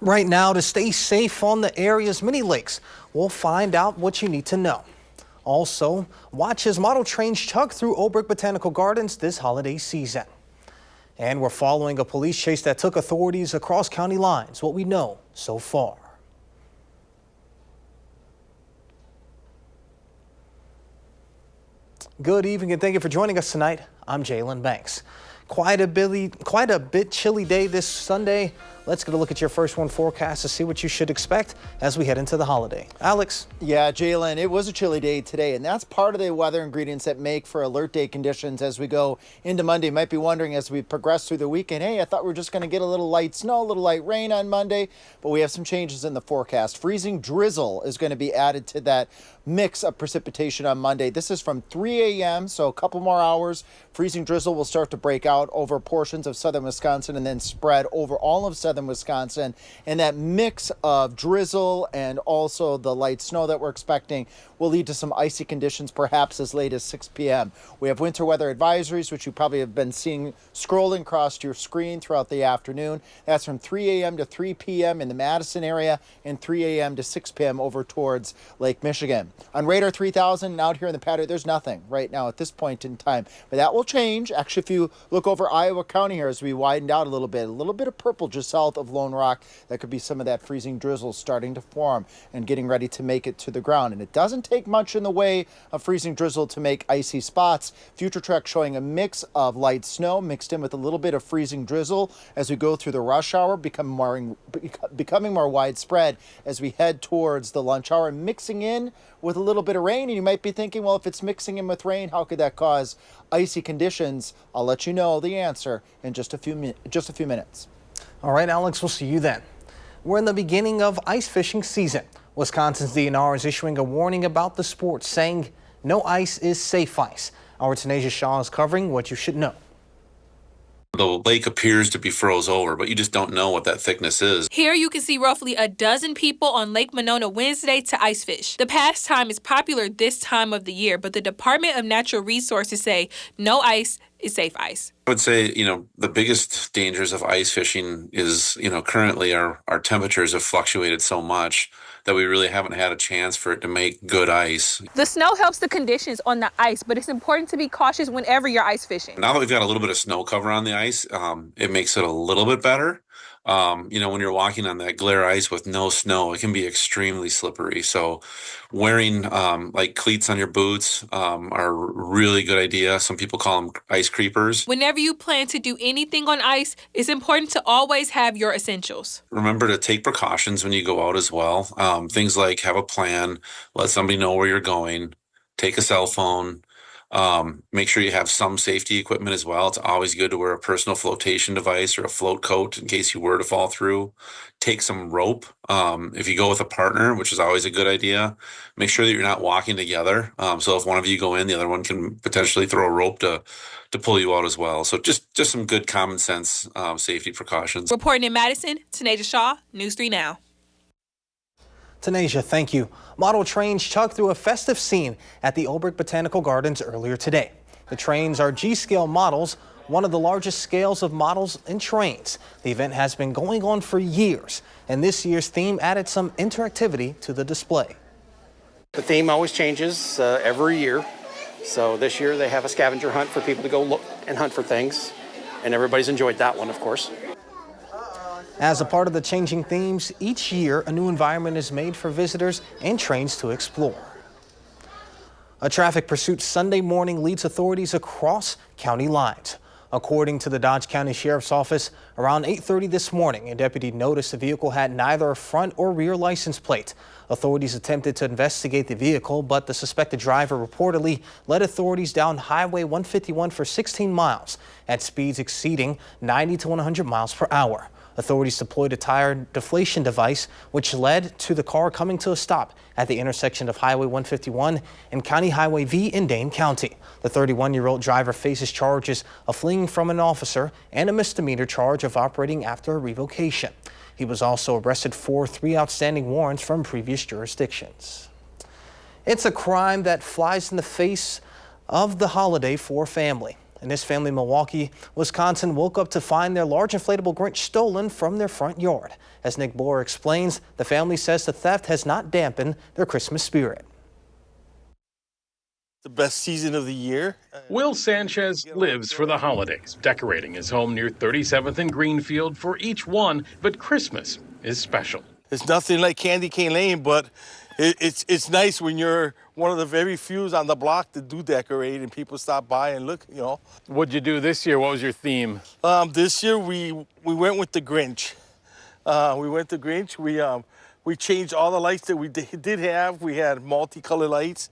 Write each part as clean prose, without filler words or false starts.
Right now, to stay safe on the area's many lakes, we'll find out what you need to know. Also, watch as model trains chug through Old Brick Botanical Gardens this holiday season. And we're following a police chase that took authorities across county lines, what we know so far. Good evening and thank you for joining us tonight. I'm Jalen Banks. Quite a bit chilly day this Sunday. Let's get a look at your first one forecast to see what you should expect as we head into the holiday. Alex. Yeah, Jalen, it was a chilly day today, and that's part of the weather ingredients that make for alert day conditions as we go into Monday. You might be wondering as we progress through the weekend, hey, I thought we were just going to get a little light snow, a little light rain on Monday, but we have some changes in the forecast. Freezing drizzle is going to be added to that mix of precipitation on Monday. This is from 3 a.m., so a couple more hours. Freezing drizzle will start to break out over portions of southern Wisconsin and then spread over all of southern Wisconsin. And that mix of drizzle and also the light snow that we're expecting will lead to some icy conditions perhaps as late as 6 p.m. We have winter weather advisories, which you probably have been seeing scrolling across your screen throughout the afternoon. That's from 3 a.m. to 3 p.m. in the Madison area and 3 a.m. to 6 p.m. over towards Lake Michigan. On radar 3000 out here in the patio, there's nothing right now at this point in time, but that will change. Actually, if you look over Iowa County here as we widened out a little bit of purple just south of Lone Rock, that could be some of that freezing drizzle starting to form and getting ready to make it to the ground. And it doesn't take much in the way of freezing drizzle to make icy spots. Future Trek showing a mix of light snow mixed in with a little bit of freezing drizzle as we go through the rush hour, becoming more widespread as we head towards the lunch hour, mixing in with a little bit of rain. And you might be thinking, well, if it's mixing in with rain, how could that cause icy conditions? I'll let you know the answer in just a few minutes. All right, Alex, we'll see you then. We're in the beginning of ice fishing season. Wisconsin's DNR is issuing a warning about the sport, saying no ice is safe ice. Our Tanisha Shaw is covering what you should know. The lake appears to be froze over, but you just don't know what that thickness is. Here you can see roughly a dozen people on Lake Monona Wednesday to ice fish. The pastime is popular this time of the year, but the Department of Natural Resources say no ice is safe ice. I would say, the biggest dangers of ice fishing is, currently our temperatures have fluctuated so much that we really haven't had a chance for it to make good ice. The snow helps the conditions on the ice, but it's important to be cautious whenever you're ice fishing. Now that we've got a little bit of snow cover on the ice, it makes it a little bit better. When you're walking on that glare ice with no snow, it can be extremely slippery. So wearing like cleats on your boots are a really good idea. Some people call them ice creepers. Whenever you plan to do anything on ice, it's important to always have your essentials. Remember to take precautions when you go out as well. Things like have a plan, let somebody know where you're going, take a cell phone. Make sure you have some safety equipment as well. It's always good to wear a personal flotation device or a float coat in case you were to fall through. Take some rope. If you go with a partner, which is always a good idea, make sure that you're not walking together. So if one of you go in, the other one can potentially throw a rope to pull you out as well. So just some good common sense safety precautions. Reporting in Madison, Tanisha Shaw, News 3 Now. Tanisha, thank you. Model trains chugged through a festive scene at the Old Brick Botanical Gardens earlier today. The trains are G-scale models, one of the largest scales of models and trains. The event has been going on for years, and this year's theme added some interactivity to the display. The theme always changes every year. So this year they have a scavenger hunt for people to go look and hunt for things, and everybody's enjoyed that one, of course. As a part of the changing themes, each year a new environment is made for visitors and trains to explore. A traffic pursuit Sunday morning leads authorities across county lines. According to the Dodge County Sheriff's Office, around 8:30 this morning, a deputy noticed the vehicle had neither a front or rear license plate. Authorities attempted to investigate the vehicle, but the suspected driver reportedly led authorities down Highway 151 for 16 miles at speeds exceeding 90 to 100 miles per hour. Authorities deployed a tire deflation device, which led to the car coming to a stop at the intersection of Highway 151 and County Highway V in Dane County. The 31-year-old driver faces charges of fleeing from an officer and a misdemeanor charge of operating after a revocation. He was also arrested for 3 outstanding warrants from previous jurisdictions. It's a crime that flies in the face of the holiday for family. And this family in Milwaukee, Wisconsin woke up to find their large inflatable Grinch stolen from their front yard. As Nick Bohr explains, the family says the theft has not dampened their Christmas spirit. The best season of the year. Will Sanchez lives for the holidays, decorating his home near 37th and Greenfield for each one, but Christmas is special. It's nothing like Candy Cane Lane, but it's nice when you're one of the very few on the block that do decorate and people stop by and look, you know. What'd you do this year? What was your theme? This year we went with the Grinch. We changed all the lights that we did have. We had multicolored lights,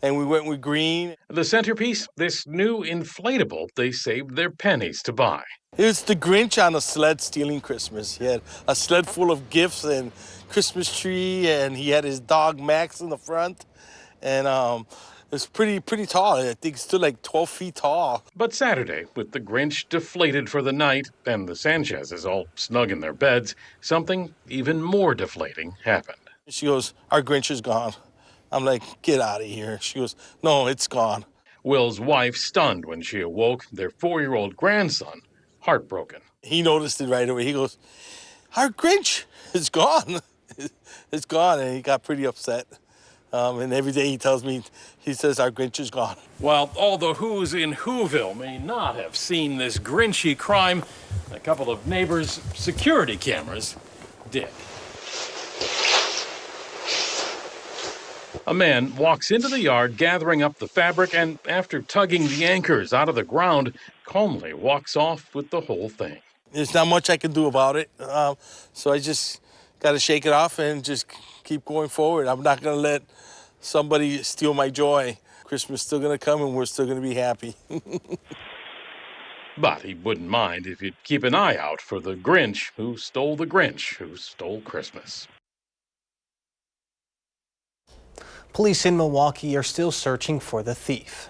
and we went with green. The centerpiece, this new inflatable they saved their pennies to buy. It's the Grinch on a sled stealing Christmas. He had a sled full of gifts and Christmas tree, and he had his dog Max in the front. And it's pretty tall. I think it's still like 12 feet tall. But Saturday, with the Grinch deflated for the night and the Sanchez's all snug in their beds, something even more deflating happened. She goes, "Our Grinch is gone." I'm like, "Get out of here." She goes, "No, it's gone." Will's wife stunned when she awoke, their 4-year-old grandson heartbroken. He noticed it right away. He goes, "Our Grinch is gone." It's gone, and he got pretty upset. And every day he tells me, he says, "Our Grinch is gone." While all the Who's in Whoville may not have seen this Grinchy crime, a couple of neighbors' security cameras did. A man walks into the yard gathering up the fabric and, after tugging the anchors out of the ground, calmly walks off with the whole thing. There's not much I can do about it, so I just got to shake it off and just keep going forward. I'm not going to let somebody steal my joy. Christmas is still going to come and we're still going to be happy. But he wouldn't mind if you'd keep an eye out for the Grinch who stole Christmas. Police in Milwaukee are still searching for the thief.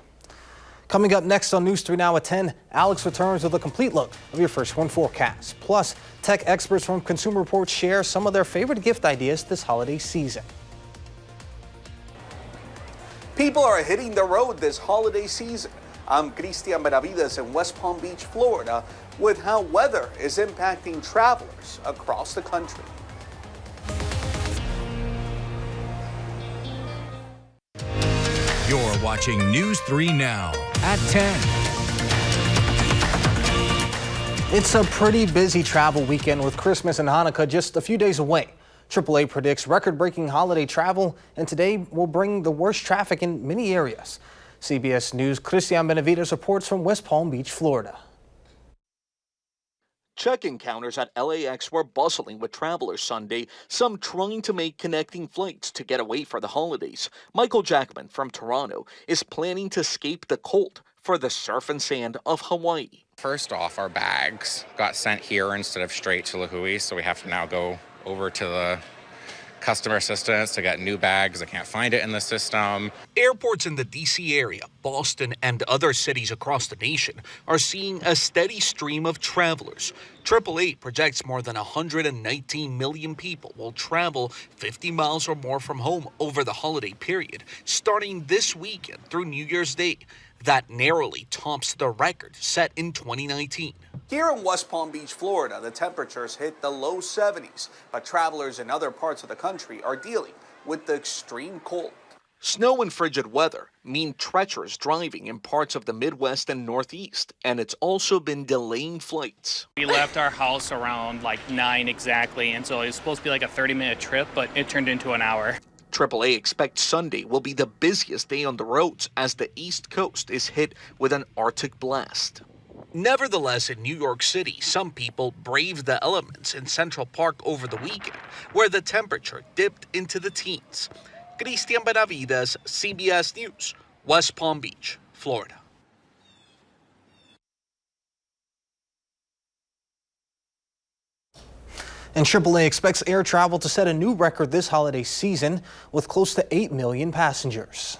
Coming up next on News 3 Now at 10, Alex returns with a complete look of your first one forecast. Plus, tech experts from Consumer Reports share some of their favorite gift ideas this holiday season. People are hitting the road this holiday season. I'm Cristian Benavides in West Palm Beach, Florida, with how weather is impacting travelers across the country. You're watching News 3 Now at 10. It's a pretty busy travel weekend with Christmas and Hanukkah just a few days away. AAA predicts record-breaking holiday travel, and today will bring the worst traffic in many areas. CBS News' Cristian Benavides reports from West Palm Beach, Florida. Check-in counters at LAX were bustling with travelers Sunday, some trying to make connecting flights to get away for the holidays. Michael Jackman from Toronto is planning to escape the cold for the surf and sand of Hawaii. First off, our bags got sent here instead of straight to Lahui, so we have to now go over to the customer assistance to get new bags. I can't find it in the system. Airports in the D.C. area, Boston, and other cities across the nation are seeing a steady stream of travelers. AAA projects more than 119 million people will travel 50 miles or more from home over the holiday period, starting this weekend through New Year's Day. That narrowly tops the record set in 2019. Here in West Palm Beach, Florida, the temperatures hit the low 70s, but travelers in other parts of the country are dealing with the extreme cold. Snow and frigid weather mean treacherous driving in parts of the Midwest and Northeast, and it's also been delaying flights. We left our house around like 9 exactly, and so it was supposed to be like a 30-minute trip, but it turned into an hour. AAA expects Sunday will be the busiest day on the roads as the East Coast is hit with an Arctic blast. Nevertheless, in New York City, some people braved the elements in Central Park over the weekend, where the temperature dipped into the teens. Cristian Benavides, CBS News, West Palm Beach, Florida. And AAA expects air travel to set a new record this holiday season with close to 8 million passengers.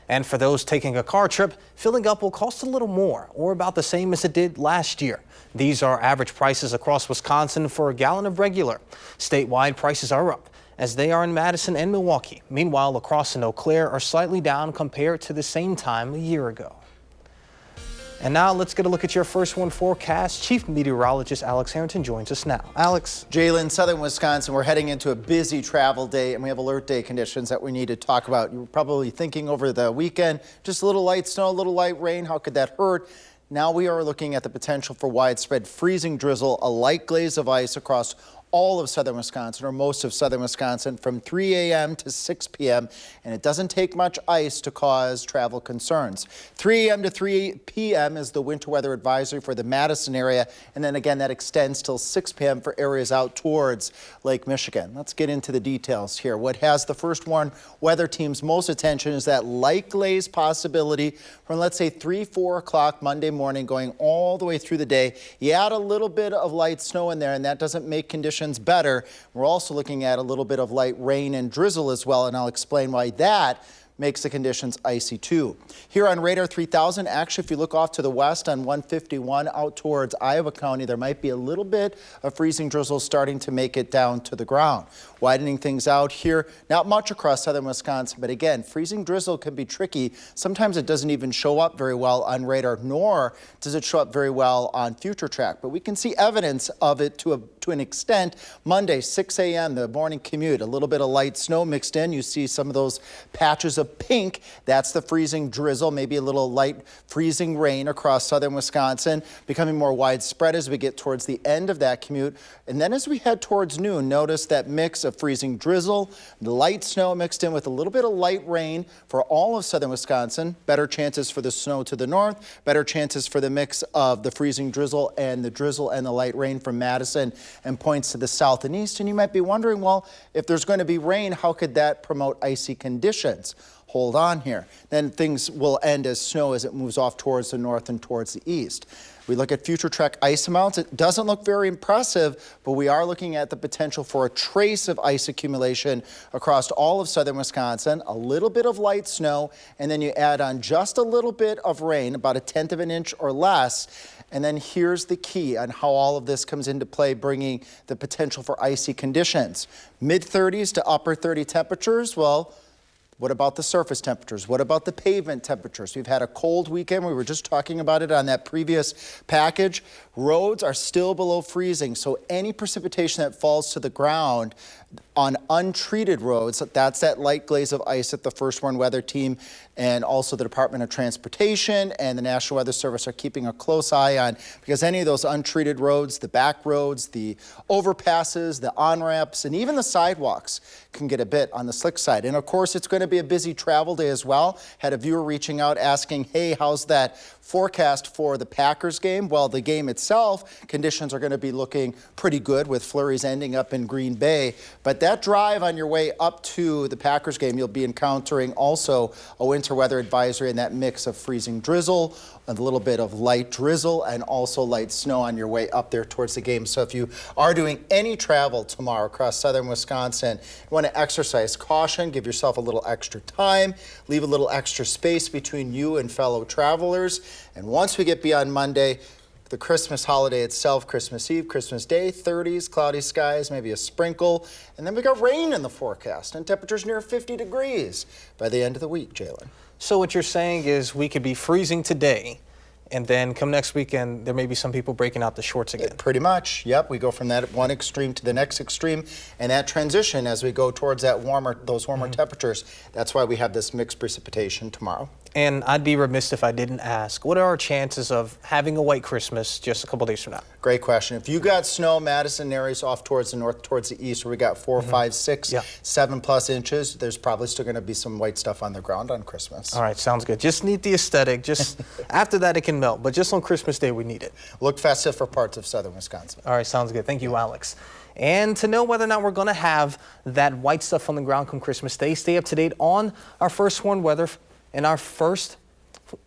And for those taking a car trip, filling up will cost a little more, or about the same as it did last year. These are average prices across Wisconsin for a gallon of regular. Statewide prices are up, as they are in Madison and Milwaukee. Meanwhile, La Crosse and Eau Claire are slightly down compared to the same time a year ago. And now let's get a look at your first one forecast. Chief Meteorologist Alex Harrington joins us now. Alex. Jalen, southern Wisconsin, we're heading into a busy travel day, and we have alert day conditions that we need to talk about. You were probably thinking over the weekend, just a little light snow, a little light rain. How could that hurt? Now we are looking at the potential for widespread freezing drizzle, a light glaze of ice across all of southern Wisconsin, or most of southern Wisconsin, from 3 a.m. to 6 p.m. And it doesn't take much ice to cause travel concerns. 3 a.m. to 3 p.m. is the winter weather advisory for the Madison area. And then again, that extends till 6 p.m. for areas out towards Lake Michigan. Let's get into the details here. What has the first warn weather team's most attention is that light glaze possibility from, let's say, 3-4 o'clock Monday morning going all the way through the day. You add a little bit of light snow in there, and that doesn't make conditions better. We're also looking at a little bit of light rain and drizzle as well, and I'll explain why that makes the conditions icy too. Here on Radar 3000, actually, if you look off to the west on 151 out towards Iowa County, there might be a little bit of freezing drizzle starting to make it down to the ground. Widening things out here, not much across southern Wisconsin, but again, freezing drizzle can be tricky. Sometimes it doesn't even show up very well on radar, nor does it show up very well on future track, but we can see evidence of it to an extent. Monday, 6 a.m., the morning commute, a little bit of light snow mixed in. You see some of those patches of pink. That's the freezing drizzle, maybe a little light freezing rain across southern Wisconsin, becoming more widespread as we get towards the end of that commute. And then as we head towards noon, notice that mix of freezing drizzle, light snow mixed in with a little bit of light rain for all of southern Wisconsin. Better chances for the snow to the north, better chances for the mix of the freezing drizzle and the light rain from Madison and points to the south and east. And you might be wondering, well, if there's going to be rain, how could that promote icy conditions? Hold on here. Then things will end as snow as it moves off towards the north and towards the east. We look at future track ice amounts. It doesn't look very impressive, but we are looking at the potential for a trace of ice accumulation across all of southern Wisconsin, a little bit of light snow, and then you add on just a little bit of rain, about 1/10 of an inch or less. And then here's the key on how all of this comes into play, bringing the potential for icy conditions. Mid-30s to upper 30 temperatures. Well, what about the surface temperatures? What about the pavement temperatures? We've had a cold weekend. We were just talking about it on that previous package. Roads are still below freezing, so any precipitation that falls to the ground on untreated roads, that's that light glaze of ice that the First Warn Weather Team and also the Department of Transportation and the National Weather Service are keeping a close eye on, because any of those untreated roads, the back roads, the overpasses, the on-ramps, and even the sidewalks can get a bit on the slick side. And of course, it's going to be a busy travel day as well. Had a viewer reaching out asking, hey, how's that forecast for the Packers game? Well, the game itself, conditions are going to be looking pretty good with flurries ending up in Green Bay. But that drive on your way up to the Packers game, you'll be encountering also a winter weather advisory and that mix of freezing drizzle, a little bit of light drizzle, and also light snow on your way up there towards the game. So if you are doing any travel tomorrow across southern Wisconsin, you want to exercise caution, give yourself a little extra time, leave a little extra space between you and fellow travelers. And once we get beyond Monday, the Christmas holiday itself, Christmas Eve, Christmas Day, 30s, cloudy skies, maybe a sprinkle. And then we got rain in the forecast and temperatures near 50 degrees by the end of the week, Jalen. So what you're saying is we could be freezing today, and then come next weekend, there may be some people breaking out the shorts again. Pretty much, yep. We go from that one extreme to the next extreme, and that transition as we go towards those warmer temperatures, that's why we have this mixed precipitation tomorrow. And I'd be remiss if I didn't ask, what are our chances of having a white Christmas just a couple days from now? Great question. If you got snow, Madison areas off towards the north, towards the east, where we got 4, 5, 6, 7+ inches, there's probably still going to be some white stuff on the ground on Christmas. All right, sounds good. Just need the aesthetic. Just after that, it can melt. But just on Christmas Day, we need it. Look festive for parts of southern Wisconsin. All right, sounds good. Thank you, Alex. And to know whether or not we're going to have that white stuff on the ground come Christmas Day, stay up to date on our First Warn Weather and our first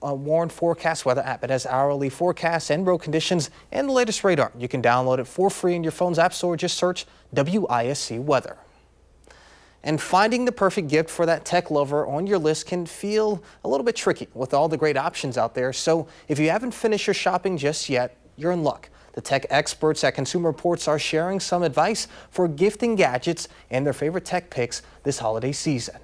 Warn Forecast Weather app. It has hourly forecasts and road conditions and the latest radar. You can download it for free in your phone's app store. Just search WISC Weather. And finding the perfect gift for that tech lover on your list can feel a little bit tricky with all the great options out there. So if you haven't finished your shopping just yet, you're in luck. The tech experts at Consumer Reports are sharing some advice for gifting gadgets and their favorite tech picks this holiday season.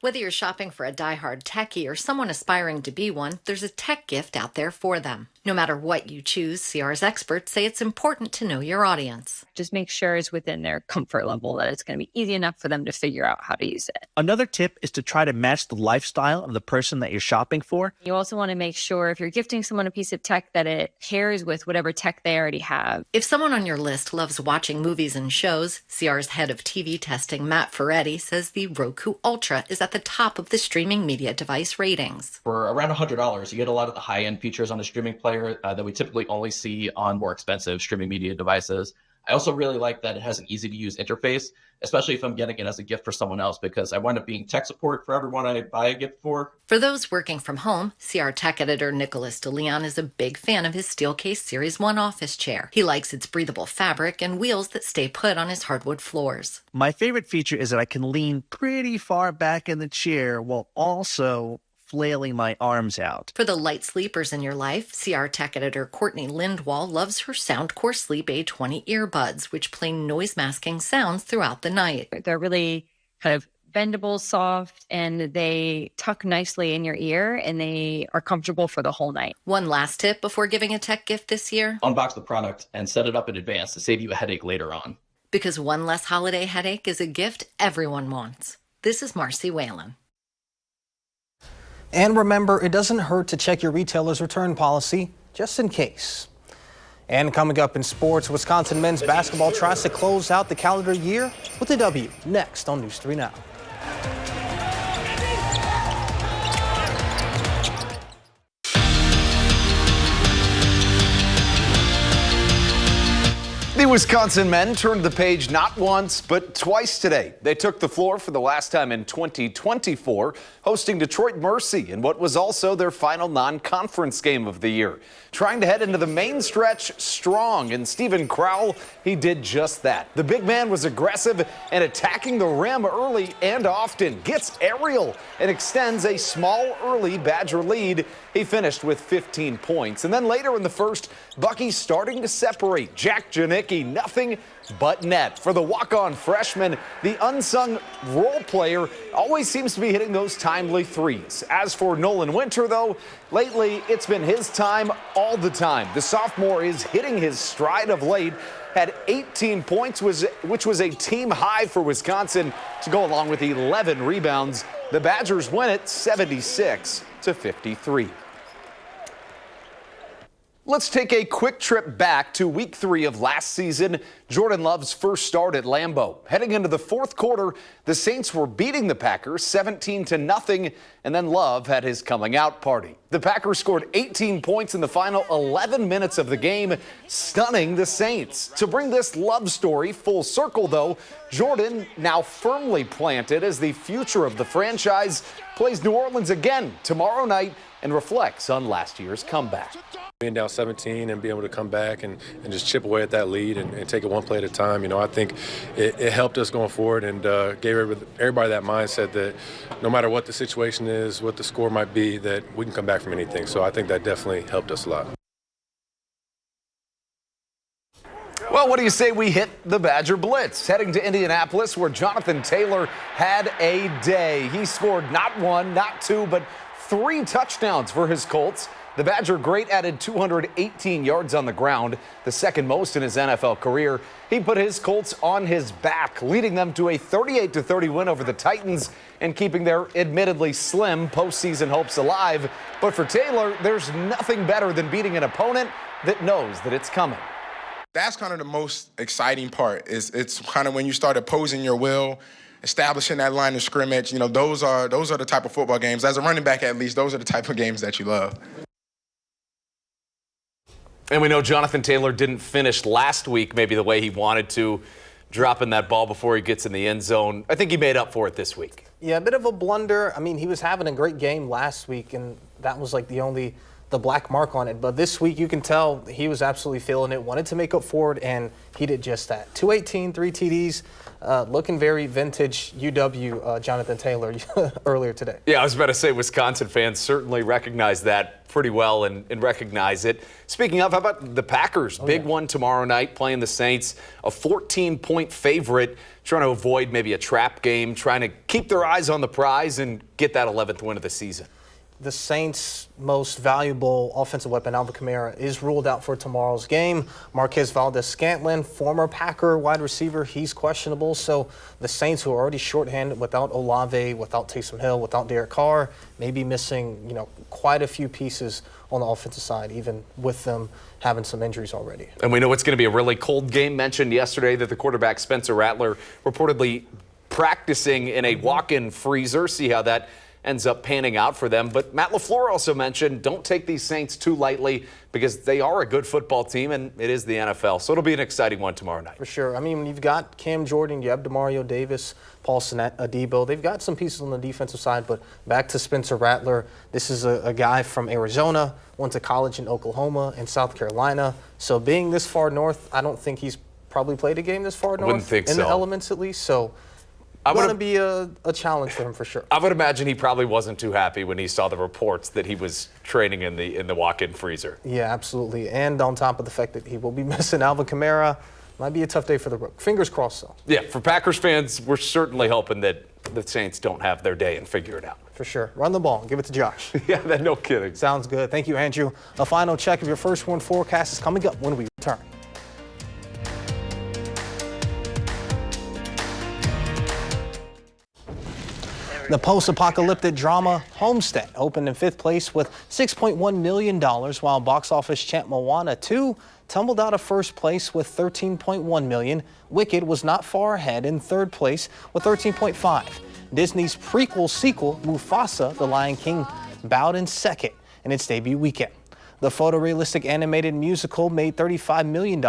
Whether you're shopping for a diehard techie or someone aspiring to be one, there's a tech gift out there for them. No matter what you choose, CR's experts say it's important to know your audience. Just make sure it's within their comfort level, that it's going to be easy enough for them to figure out how to use it. Another tip is to try to match the lifestyle of the person that you're shopping for. You also want to make sure if you're gifting someone a piece of tech that it pairs with whatever tech they already have. If someone on your list loves watching movies and shows, CR's head of TV testing, Matt Ferretti, says the Roku Ultra is at the top of the streaming media device ratings. For around $100, you get a lot of the high-end features on a streaming player that we typically only see on more expensive streaming media devices. I also really like that it has an easy-to-use interface, especially if I'm getting it as a gift for someone else, because I wind up being tech support for everyone I buy a gift for. For those working from home, CR tech editor Nicholas DeLeon is a big fan of his Steelcase Series 1 office chair. He likes its breathable fabric and wheels that stay put on his hardwood floors. My favorite feature is that I can lean pretty far back in the chair while also flailing my arms out. For the light sleepers in your life, CR tech editor Courtney Lindwall loves her Soundcore Sleep A20 earbuds, which play noise-masking sounds throughout the night. They're really kind of bendable, soft, and they tuck nicely in your ear, and they are comfortable for the whole night. One last tip before giving a tech gift this year. Unbox the product and set it up in advance to save you a headache later on. Because one less holiday headache is a gift everyone wants. This is Marcy Whalen. And remember, it doesn't hurt to check your retailer's return policy, just in case. And coming up in sports, Wisconsin men's basketball tries to close out the calendar year with a W. Next on News 3 Now. The Wisconsin men turned the page not once, but twice today. They took the floor for the last time in 2024, hosting Detroit Mercy in what was also their final non-conference game of the year. Trying to head into the main stretch strong, and Stephen Crowell, he did just that. The big man was aggressive and attacking the rim early and often. Gets aerial and extends a small early Badger lead. He finished with 15 points. And then later in the first, Bucky's starting to separate. Jack Janicki, nothing but net. For the walk-on freshman, the unsung role player always seems to be hitting those timely threes. As for Nolan Winter, though, lately it's been his time all the time. The sophomore is hitting his stride of late. Had 18 points, which was a team high for Wisconsin, to go along with 11 rebounds. The Badgers win it 76-53. Let's take a quick trip back to week 3 of last season, Jordan Love's first start at Lambeau. Heading into the fourth quarter, the Saints were beating the Packers 17-0, and then Love had his coming out party. The Packers scored 18 points in the final 11 minutes of the game, stunning the Saints. To bring this Love story full circle, though, Jordan, now firmly planted as the future of the franchise, plays New Orleans again tomorrow night and reflects on last year's comeback. Being down 17 and being able to come back and just chip away at that lead and take it one play at a time, you know, I think it helped us going forward and gave everybody that mindset that no matter what the situation is, what the score might be, that we can come back from anything. So I think that definitely helped us a lot. Well, what do you say we hit the Badger Blitz? Heading to Indianapolis, where Jonathan Taylor had a day. He scored not 1, not 2, but 3 touchdowns for his Colts. The Badger great added 218 yards on the ground, the second most in his NFL career. He put his Colts on his back, leading them to a 38-30 win over the Titans and keeping their admittedly slim postseason hopes alive. But for Taylor, there's nothing better than beating an opponent that knows that it's coming. That's kind of the most exciting part. It's kind of when you start opposing your will, establishing that line of scrimmage. You know, those are the type of football games. As a running back, at least, those are the type of games that you love. And we know Jonathan Taylor didn't finish last week maybe the way he wanted to, dropping that ball before he gets in the end zone. I think he made up for it this week. Yeah, a bit of a blunder. I mean, he was having a great game last week, and that was like the only the black mark on it. But this week, you can tell he was absolutely feeling it, wanted to make up for it, and he did just that. 218, 3 TDs, looking very vintage UW Jonathan Taylor earlier today. Yeah, I was about to say Wisconsin fans certainly recognize that pretty well and recognize it. Speaking of, how about the Packers? Big one tomorrow night playing the Saints, a 14-point favorite, trying to avoid maybe a trap game, trying to keep their eyes on the prize and get that 11th win of the season. The Saints' most valuable offensive weapon, Alvin Kamara, is ruled out for tomorrow's game. Marquez Valdez-Scantling, former Packer wide receiver, he's questionable. So the Saints, who are already shorthanded without Olave, without Taysom Hill, without Derek Carr, may be missing, quite a few pieces on the offensive side, even with them having some injuries already. And we know it's going to be a really cold game. Mentioned yesterday that the quarterback Spencer Rattler reportedly practicing in a walk-in freezer. See how that ends up panning out for them. But Matt LaFleur also mentioned, don't take these Saints too lightly because they are a good football team and it is the NFL. So it'll be an exciting one tomorrow night. For sure. I mean, you've got Cam Jordan, you have DeMario Davis, Paul Adebo. They've got some pieces on the defensive side, but back to Spencer Rattler. This is a guy from Arizona, went to college in Oklahoma and South Carolina. So being this far north, I don't think he's probably played a game this far north. Wouldn't think in so. the elements at least. So going to be a challenge for him for sure. I would imagine he probably wasn't too happy when he saw the reports that he was training in the walk-in freezer. Yeah, absolutely. And on top of the fact that he will be missing Alvin Kamara, might be a tough day for the Rook. Fingers crossed, though. Yeah, for Packers fans, we're certainly hoping that the Saints don't have their day and figure it out. For sure. Run the ball and give it to Josh. Yeah, no kidding. Sounds good. Thank you, Andrew. A final check of your first one forecast is coming up when we return. The post-apocalyptic drama Homestead opened in 5th place with $6.1 million, while box office champ Moana 2 tumbled out of 1st place with $13.1 million. Wicked was not far ahead in 3rd place with $13.5. Disney's prequel sequel, Mufasa, The Lion King, bowed in 2nd in its debut weekend. The photorealistic animated musical made $35 million,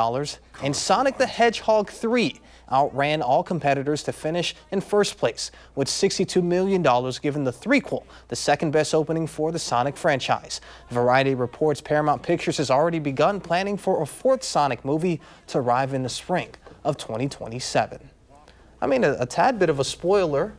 and Sonic the Hedgehog 3 outran all competitors to finish in 1st place with $62 million, giving the threequel the 2nd best opening for the Sonic franchise. Variety reports Paramount Pictures has already begun planning for a 4th Sonic movie to arrive in the spring of 2027. I mean, a tad bit of a spoiler.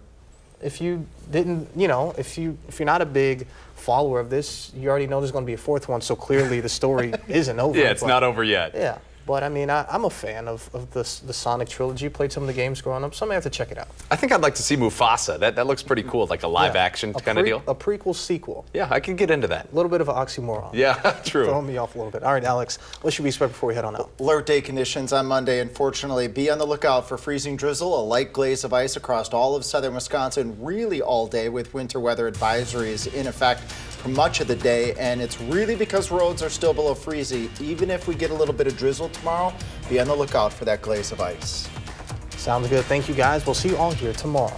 If you didn't, if you're not a big follower of this, you already know there's going to be a 4th one, so clearly the story isn't over. Yeah, it's not over yet. Yeah. But, I mean, I'm a fan of the Sonic trilogy. Played some of the games growing up, so I may have to check it out. I think I'd like to see Mufasa. That looks pretty cool, like a live-action kind of deal. A prequel sequel. Yeah, I can get into that. A little bit of an oxymoron. Yeah, true. Throwing me off a little bit. All right, Alex, what should we expect before we head on out? Alert day conditions on Monday. Unfortunately, be on the lookout for freezing drizzle, a light glaze of ice across all of southern Wisconsin, really all day, with winter weather advisories in effect for much of the day. And it's really because roads are still below freezing. Even if we get a little bit of drizzle tomorrow, be on the lookout for that glaze of ice. Sounds good. Thank you, guys. We'll see you all here tomorrow.